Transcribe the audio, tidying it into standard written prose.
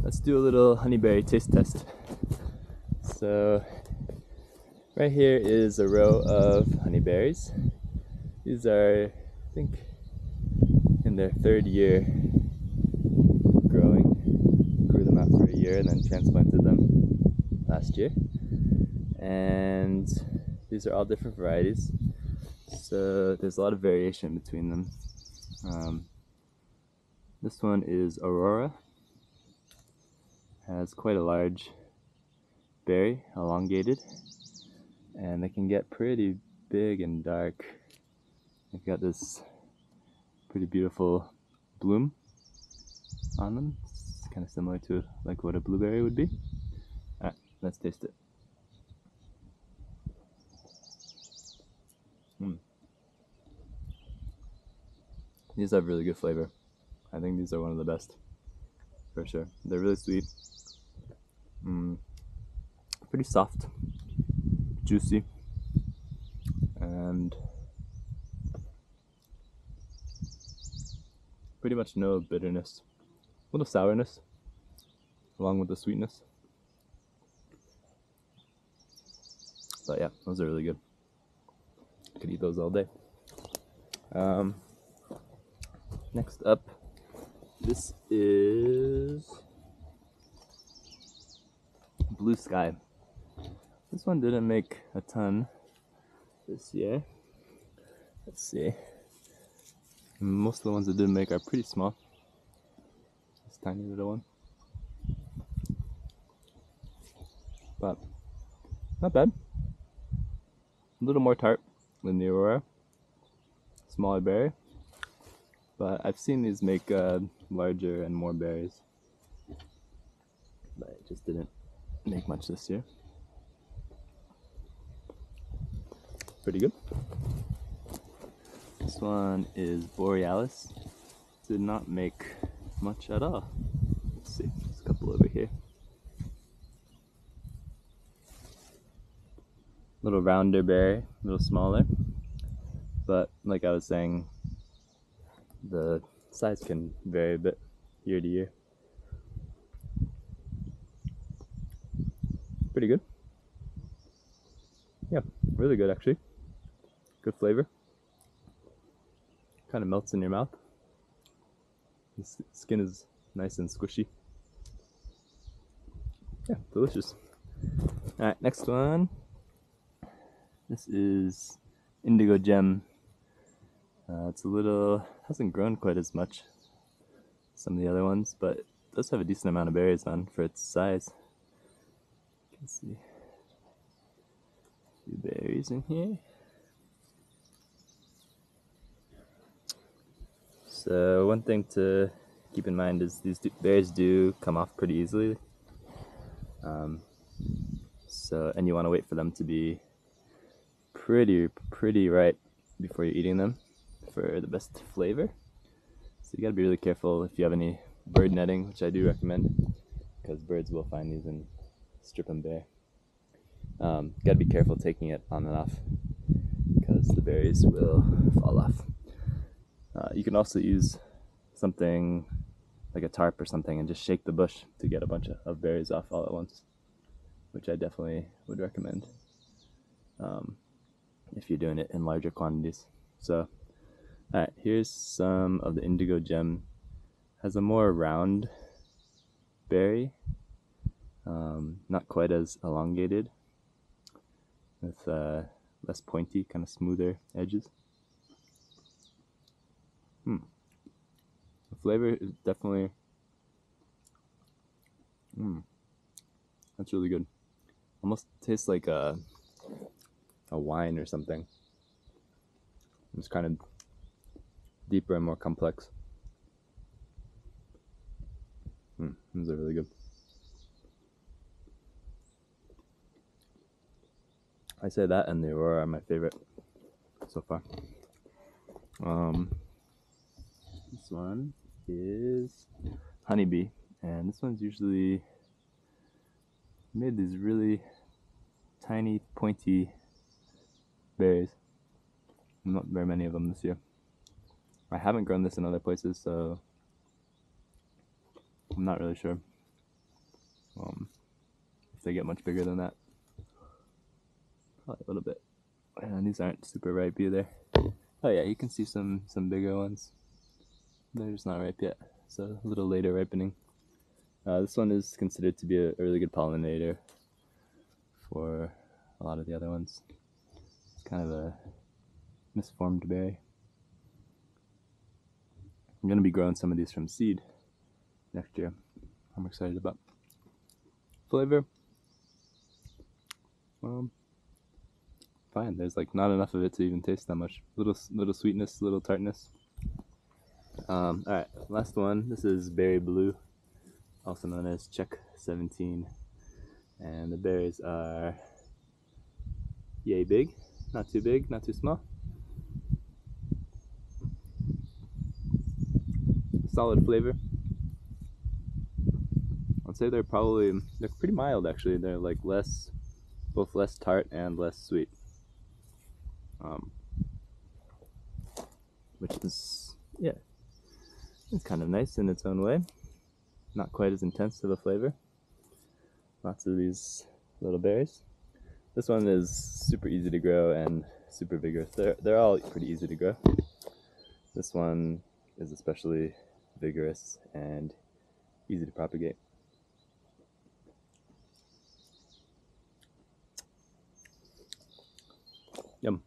let's do a little honeyberry taste test. So right here is a row of honeyberries. These are, I think, in their third year growing. Grew them after a year and then transplanted them last year. And these are all different varieties, so there's a lot of variation between them. This one is Aurora. Has quite a large berry, elongated, and they can get pretty big and dark. They've got this pretty beautiful bloom on them. It's kind of similar to like what a blueberry would be. Alright, let's taste it. These have really good flavor. I think these are one of the best, for sure. They're really sweet. Pretty soft, juicy, and pretty much no bitterness. A little sourness, along with the sweetness. But yeah, those are really good. Could eat those all day. Next up, this is Blue Sky. This one didn't make a ton this year. Let's see. Most of the ones that did make are pretty small. This tiny little one. But not bad. A little more tart than the Aurora. Smaller berry. But I've seen these make larger and more berries. But it just didn't make much this year. Pretty good. This one is Borealis. Did not make much at all. Let's see, there's a couple over here. Little rounder berry, a little smaller. But like I was saying, the size can vary a bit year to year. Pretty good. Yeah, really good actually. Good flavor. Kind of melts in your mouth. The skin is nice and squishy. Yeah, delicious. Alright, next one. This is Indigo Gem. It's a little, hasn't grown quite as much as some of the other ones, but it does have a decent amount of berries on for its size. You can see a few berries in here. So one thing to keep in mind is these berries do come off pretty easily. And you want to wait for them to be pretty ripe before you're eating them for the best flavor. So you gotta be really careful if you have any bird netting, which I do recommend, because birds will find these and strip them bare. Gotta be careful taking it on and off, because the berries will fall off. You can also use something like a tarp or something and just shake the bush to get a bunch of berries off all at once, which I definitely would recommend if you're doing it in larger quantities. So, alright, here's some of the Indigo Gem. Has a more round berry, not quite as elongated, with less pointy, kind of smoother edges. The flavor is definitely, that's really good. Almost tastes like a wine or something. It's kind of deeper and more complex. These are really good. I say that and the Aurora are my favorite so far. This one is Honeybee, and this one's usually made these really tiny, pointy berries. Not very many of them this year. I haven't grown this in other places, so I'm not really sure. If they get much bigger than that, probably a little bit. And these aren't super ripe either. Oh yeah, you can see some bigger ones. They're just not ripe yet, so a little later ripening. This one is considered to be a really good pollinator for a lot of the other ones. It's kind of a misformed berry. I'm going to be growing some of these from seed next year. I'm excited about. Flavor, fine. There's like not enough of it to even taste that much. Little sweetness, little tartness. All right, last one. This is Berry Blue, also known as Czech 17, and the berries are yay big, not too big, not too small. Solid flavor. I'd say they're pretty mild actually. They're like both less tart and less sweet, which is, yeah, it's kind of nice in its own way. Not quite as intense of a flavor. Lots of these little berries. This one is super easy to grow and super vigorous. They're all pretty easy to grow. This one is especially vigorous and easy to propagate. Yum.